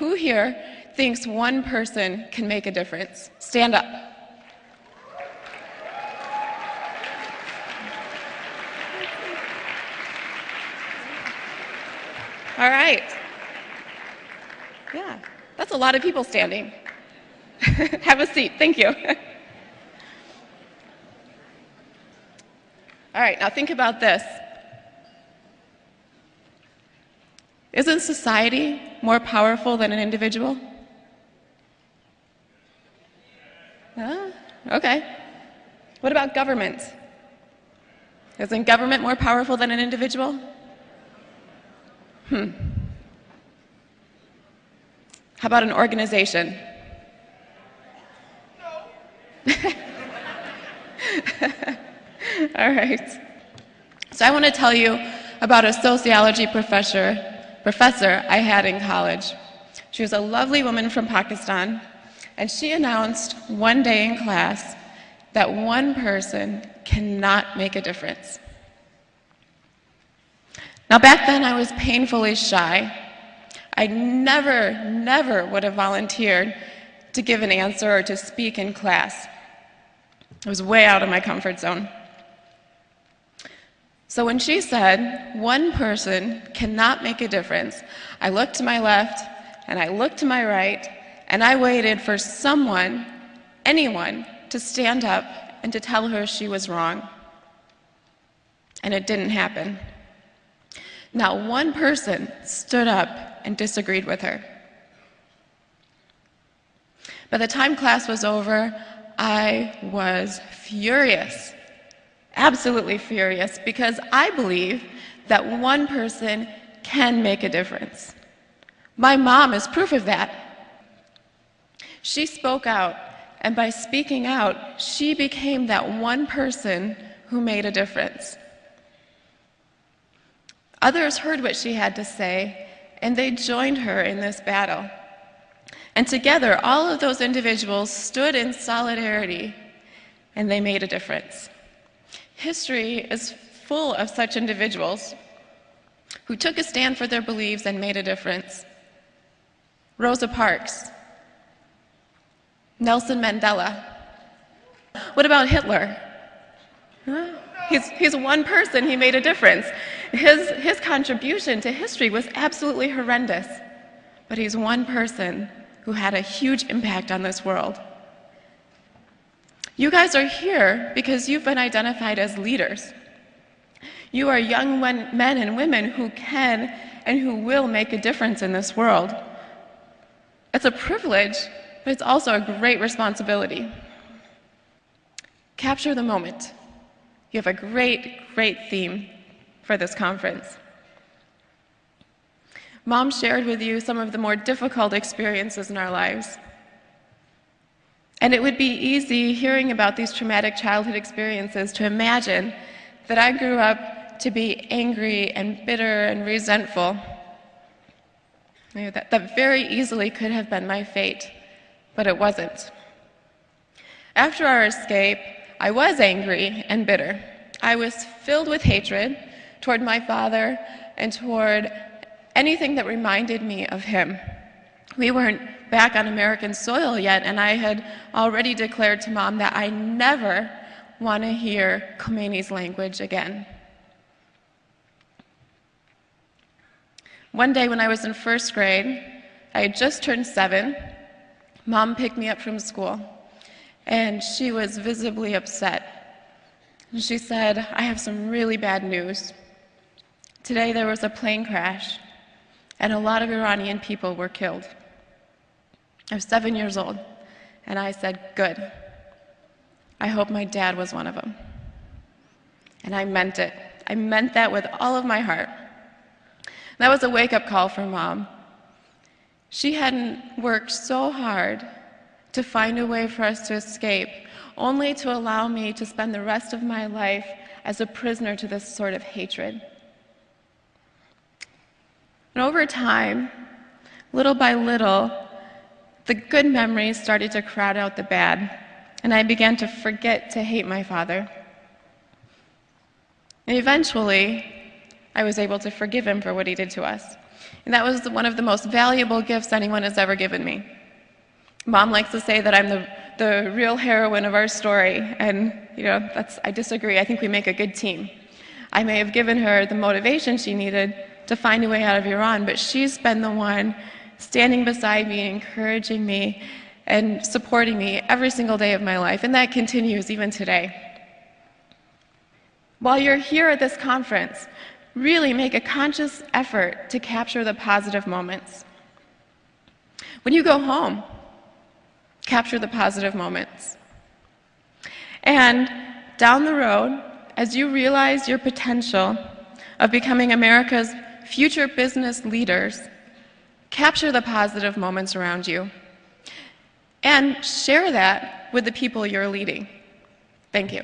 who here thinks one person can make a difference? Stand up. All right. Yeah, that's a lot of people standing. Have a seat. Thank you. All right, now think about this. Isn't society more powerful than an individual? Okay. What about government? Isn't government more powerful than an individual? How about an organization? No. All right. So I want to tell you about a sociology professor I had in college. She was a lovely woman from Pakistan, and she announced one day in class that one person cannot make a difference. Now, back then, I was painfully shy. I never would have volunteered to give an answer or to speak in class. I was way out of my comfort zone. So when she said, one person cannot make a difference, I looked to my left and I looked to my right, and I waited for someone, anyone, to stand up and to tell her she was wrong. And it didn't happen. Not one person stood up and disagreed with her. By the time class was over, I was furious, absolutely furious, because I believe that one person can make a difference. My mom is proof of that. She spoke out, and by speaking out, she became that one person who made a difference. Others heard what she had to say, and they joined her in this battle. And together, all of those individuals stood in solidarity, and they made a difference. History is full of such individuals who took a stand for their beliefs and made a difference. Rosa Parks, Nelson Mandela. What about Hitler? He's one person, he made a difference. His contribution to history was absolutely horrendous, but he's one person who had a huge impact on this world. You guys are here because you've been identified as leaders. You are young men and women who can and who will make a difference in this world. It's a privilege, but it's also a great responsibility. Capture the moment. You have a great theme for this conference. Mom shared with you some of the more difficult experiences in our lives. And it would be easy, hearing about these traumatic childhood experiences, to imagine that I grew up to be angry and bitter and resentful. That very easily could have been my fate, but it wasn't. After our escape, I was angry and bitter. I was filled with hatred toward my father and toward anything that reminded me of him. We weren't back on American soil yet, and I had already declared to Mom that I never want to hear Khomeini's language again. One day when I was in first grade, I had just turned 7. Mom picked me up from school, and she was visibly upset. And she said, "I have some really bad news. Today there was a plane crash, and a lot of Iranian people were killed." I was 7 years old, and I said, "Good. I hope my dad was one of them." And I meant it. I meant that with all of my heart. That was a wake-up call for Mom. She hadn't worked so hard to find a way for us to escape, only to allow me to spend the rest of my life as a prisoner to this sort of hatred. And over time, little by little, the good memories started to crowd out the bad, and I began to forget to hate my father. And eventually, I was able to forgive him for what he did to us. And that was one of the most valuable gifts anyone has ever given me. Mom likes to say that I'm the real heroine of our story, and I disagree. I think we make a good team. I may have given her the motivation she needed to find a way out of Iran, but she's been the one standing beside me, encouraging me, and supporting me every single day of my life, and that continues even today. While you're here at this conference, really make a conscious effort to capture the positive moments. When you go home, capture the positive moments. And down the road, as you realize your potential of becoming America's future business leaders, capture the positive moments around you and share that with the people you're leading. Thank you.